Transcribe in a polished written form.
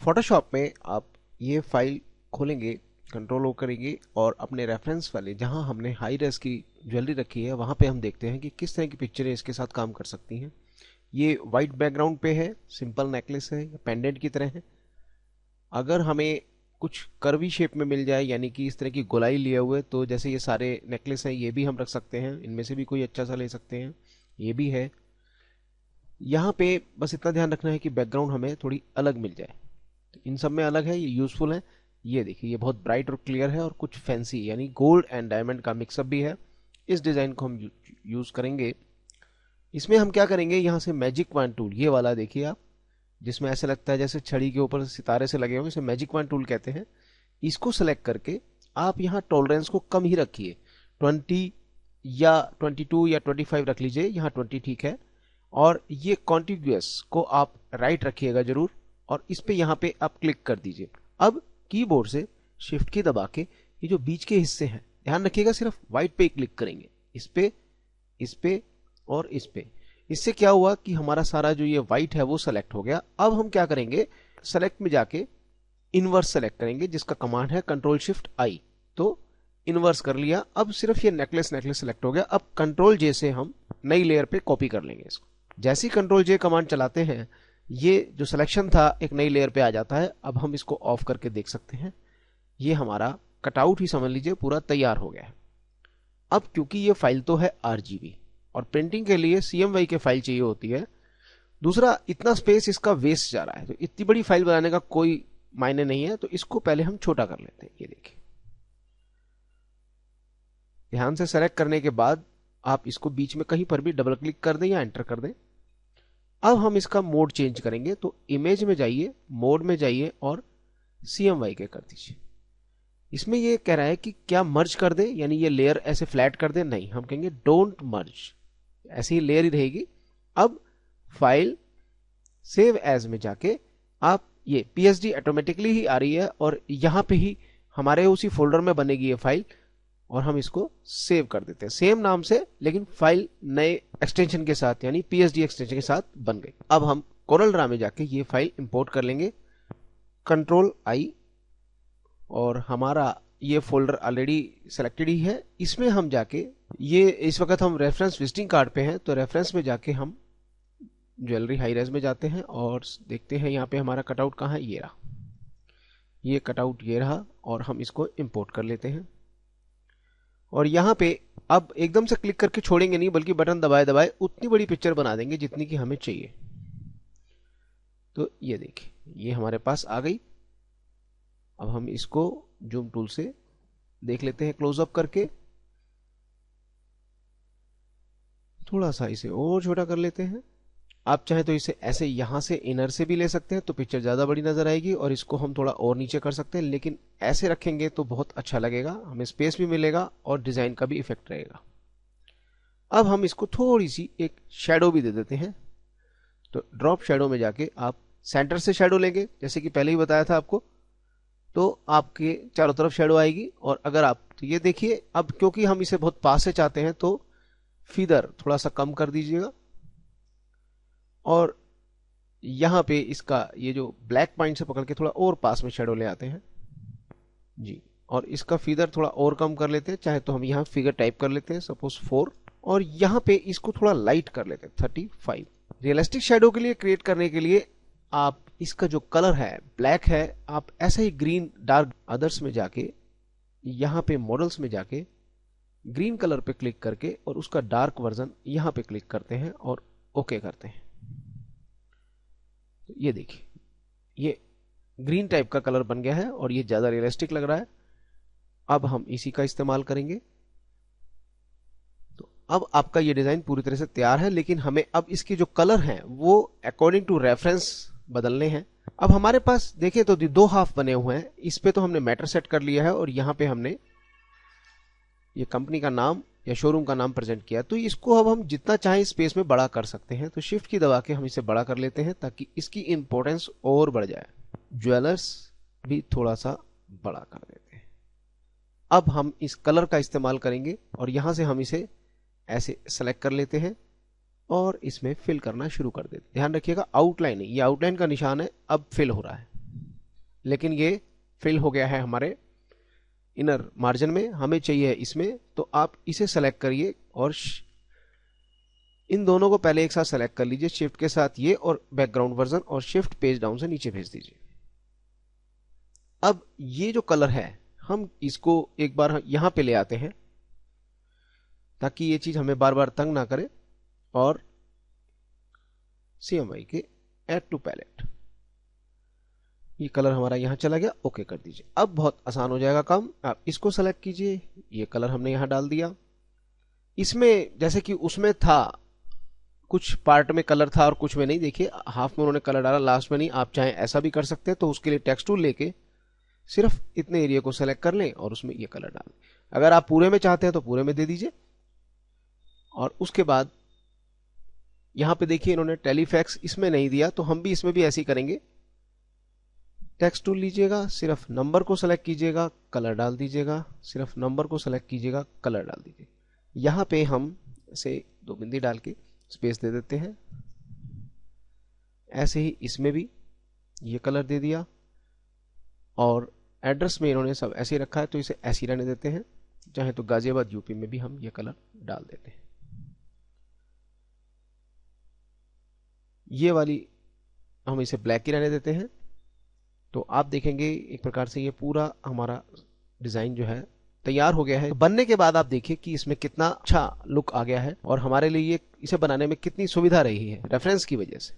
Photoshop में आप ये फाइल खोलेंगे, कंट्रोल ओ करेंगे और अपने रेफरेंस वाले जहां हमने हाई रेस की ज्वेलरी रखी है वहां पे हम देखते हैं कि किस तरह की पिक्चरें इसके साथ काम कर सकती हैं। ये वाइट बैकग्राउंड पे है, सिंपल नेकलेस है, पेंडेंट की तरह है। अगर हमें कुछ कर्वी शेप में मिल जाए, यानी कि इस तरह की गोलाई लिए हुए, तो जैसे ये सारे नेकलेस हैं ये भी हम रख सकते हैं, इनमें से भी कोई अच्छा सा ले सकते हैं। ये भी है। यहाँ पे बस इतना ध्यान रखना है कि बैकग्राउंड हमें थोड़ी अलग मिल जाए। तो इन सब में अलग है, ये यूजफुल है। ये देखिए, ये बहुत ब्राइट और क्लियर है और कुछ फैंसी यानी गोल्ड एंड डायमंड का मिक्सअप भी है। इस डिजाइन को हम यूज करेंगे। इसमें हम क्या करेंगे, यहाँ से मैजिक वॉन्ड टूल, ये वाला देखिए आप, जिसमें ऐसे लगता है जैसे छड़ी के ऊपर सितारे से लगे होंगे, इसे मैजिक वॉन्ड टूल कहते हैं। इसको सेलेक्ट करके आप यहाँ टॉलरेंस को कम ही रखिए, 20 या 22 या 25 रख लीजिए, यहाँ 20 ठीक है। और ये कॉन्टिग्यूअस को आप राइट रखिएगा जरूर, और इस पे यहाँ पे आप क्लिक कर दीजिए। अब कीबोर्ड से शिफ्ट की दबा के ये जो बीच के हिस्से हैं, ध्यान रखिएगा सिर्फ व्हाइट पे ही क्लिक करेंगे, इस पे और इस पे। इससे क्या हुआ कि हमारा सारा जो ये व्हाइट है वो सेलेक्ट हो गया। अब हम क्या करेंगे, सेलेक्ट में जाके इनवर्स सेलेक्ट करेंगे, जिसका कमांड है कंट्रोल शिफ्ट आई। तो इनवर्स कर लिया। अब सिर्फ ये नेकलेस सेलेक्ट हो गया। अब कंट्रोल जे से हम नई लेयर पे कॉपी कर लेंगे इसको। जैसे ही कंट्रोल जे कमांड चलाते हैं, ये जो सिलेक्शन था एक नई लेयर पे आ जाता है। अब हम इसको ऑफ करके देख सकते हैं, ये हमारा कटआउट ही समझ लीजिए पूरा तैयार हो गया है। अब क्योंकि ये फाइल तो है RGB और प्रिंटिंग के लिए CMY के फाइल चाहिए होती है, दूसरा इतना स्पेस इसका वेस्ट जा रहा है, तो इतनी बड़ी फाइल बनाने का कोई मायने नहीं है। तो इसको पहले हम छोटा कर लेते हैं। ये देखिए, ध्यान से सेलेक्ट करने के बाद आप इसको बीच में कहीं पर भी डबल क्लिक कर दें या एंटर कर दें। अब हम इसका मोड चेंज करेंगे, तो इमेज में जाइए, मोड में जाइए और CMY के कर दीजिए। इसमें ये कह रहा है कि क्या मर्ज कर दे, यानी ये लेयर ऐसे फ्लैट कर दे, नहीं, हम कहेंगे डोंट मर्ज, ऐसी ही लेयर ही रहेगी। अब फाइल सेव एज में जाके आप ये PSD ऑटोमेटिकली ही आ रही है और यहां पे ही हमारे उसी फोल्डर में बनेगी ये फाइल, और हम इसको सेव कर देते हैं सेम नाम से, लेकिन फाइल नए एक्सटेंशन के साथ यानी PSD एक्सटेंशन के साथ बन गई। अब हम कोरल ड्रा में जाके ये फाइल इंपोर्ट कर लेंगे, कंट्रोल आई, और हमारा ये फोल्डर ऑलरेडी सेलेक्टेड ही है। इसमें हम जाके, ये इस वक्त हम रेफरेंस विजिटिंग कार्ड पे हैं, तो रेफरेंस में जाके हम ज्वेलरी हाई रेज में जाते हैं और देखते हैं यहाँ पे हमारा कटआउट कहाँ है। ये रहा, ये कटआउट ये रहा, और हम इसको इंपोर्ट कर लेते हैं। और यहाँ पे अब एकदम से क्लिक करके छोड़ेंगे नहीं, बल्कि बटन दबाए दबाए उतनी बड़ी पिक्चर बना देंगे जितनी की हमें चाहिए। तो ये देखिए, ये हमारे पास आ गई। अब हम इसको जूम टूल से देख लेते हैं क्लोजअप करके, थोड़ा सा इसे और छोटा कर लेते हैं। आप चाहे तो इसे ऐसे यहां से इनर से भी ले सकते हैं, तो पिक्चर ज्यादा बड़ी नजर आएगी, और इसको हम थोड़ा और नीचे कर सकते हैं, लेकिन ऐसे रखेंगे तो बहुत अच्छा लगेगा, हमें स्पेस भी मिलेगा और डिजाइन का भी इफेक्ट रहेगा। अब हम इसको थोड़ी सी एक शेडो भी दे देते हैं। तो ड्रॉप शेडो में जाके आप सेंटर से शेडो लेंगे, जैसे कि पहले ही बताया था आपको, तो आपके चारों तरफ शेडो आएगी। और अगर आप, तो ये देखिए, अब क्योंकि हम इसे बहुत पास से चाहते हैं, तो फीदर थोड़ा सा कम कर दीजिएगा, और यहां पे इसका ये जो ब्लैक पॉइंट से पकड़ के थोड़ा और पास में शेडो ले आते हैं जी। और इसका फीदर थोड़ा और कम कर लेते हैं, चाहे तो हम यहाँ फिगर टाइप कर लेते हैं, सपोज 4, और यहाँ पे इसको थोड़ा लाइट कर लेते हैं 35। रियलिस्टिक शेडो के लिए क्रिएट करने के लिए आप इसका जो कलर है ब्लैक है, आप ऐसा ही ग्रीन डार्क अदर्स में जाके, यहाँ पे मॉडल्स में जाके ग्रीन कलर पे क्लिक करके और उसका डार्क वर्जन यहाँ पे क्लिक करते हैं और ओके करते हैं। तो ये देखिए, ये ग्रीन टाइप का कलर बन गया है और ये ज्यादा रियलिस्टिक लग रहा है। अब हम इसी का इस्तेमाल करेंगे। तो अब आपका ये डिजाइन पूरी तरह से तैयार है, लेकिन हमें अब इसके जो कलर हैं वो अकॉर्डिंग टू रेफरेंस बदलने हैं। अब हमारे पास देखें तो दो हाफ बने हुए हैं, इस पे तो हमने मैटर सेट कर लिया है, और यहाँ पे हमने ये कंपनी का नाम या शोरूम का नाम प्रेजेंट किया। तो इसको अब हम जितना चाहें स्पेस में बड़ा कर सकते हैं, तो शिफ्ट की दबा के हम इसे बड़ा कर लेते हैं ताकि इसकी इंपॉर्टेंस और बढ़ जाए। ज्वेलर्स भी थोड़ा सा बड़ा कर देते हैं। अब हम इस कलर का इस्तेमाल करेंगे और यहां से हम इसे ऐसे सेलेक्ट कर लेते हैं और इसमें फिल करना शुरू कर देते हैं। ध्यान रखिएगा आउटलाइन है, ये आउटलाइन का निशान है, अब फिल हो रहा है। लेकिन ये फिल हो गया है हमारे इनर मार्जिन में, हमें चाहिए इसमें, तो आप इसे सेलेक्ट करिए और इन दोनों को पहले एक साथ सेलेक्ट कर लीजिए, शिफ्ट के साथ ये और बैकग्राउंड वर्जन, और शिफ्ट पेज डाउन से नीचे भेज दीजिए। अब ये जो कलर है हम इसको एक बार यहां पे ले आते हैं ताकि ये चीज हमें बार बार तंग ना करे, और CMYK के ऐड टू पैलेट, ये कलर हमारा यहां चला गया, ओके कर दीजिए। अब बहुत आसान हो जाएगा काम। आप इसको सेलेक्ट कीजिए, ये कलर हमने यहां डाल दिया। इसमें जैसे कि उसमें था कुछ पार्ट में कलर था और कुछ में नहीं, देखिए हाफ में उन्होंने कलर डाला, लास्ट में नहीं। आप चाहें ऐसा भी कर सकते हैं, तो उसके लिए टेक्स्ट टूल लेके सिर्फ इतने एरिया को सेलेक्ट कर लें और उसमें ये कलर डाल दें। अगर आप पूरे में चाहते हैं तो पूरे में दे दीजिए। और उसके बाद यहां पे देखिए इन्होंने टेलीफैक्स इसमें नहीं दिया, तो हम भी इसमें भी ऐसे ही करेंगे। टेक्स्ट टूल लीजिएगा, सिर्फ नंबर को सेलेक्ट कीजिएगा, कलर डाल दीजिएगा, सिर्फ नंबर को सेलेक्ट कीजिएगा, कलर डाल दीजिए। यहां पे हम ऐसे 2 बिंदी डाल के स्पेस दे देते हैं। ऐसे ही इसमें भी ये कलर दे दिया, और एड्रेस में इन्होंने सब ऐसे ही रखा है तो इसे ऐसे ही रहने देते हैं। चाहे तो गाजियाबाद यूपी में भी हम ये कलर डाल देते हैं। ये वाली हम इसे ब्लैक ही रहने देते हैं। तो आप देखेंगे एक प्रकार से ये पूरा हमारा डिजाइन जो है तैयार हो गया है। तो बनने के बाद आप देखिए कि इसमें कितना अच्छा लुक आ गया है, और हमारे लिए इसे बनाने में कितनी सुविधा रही है रेफरेंस की वजह से।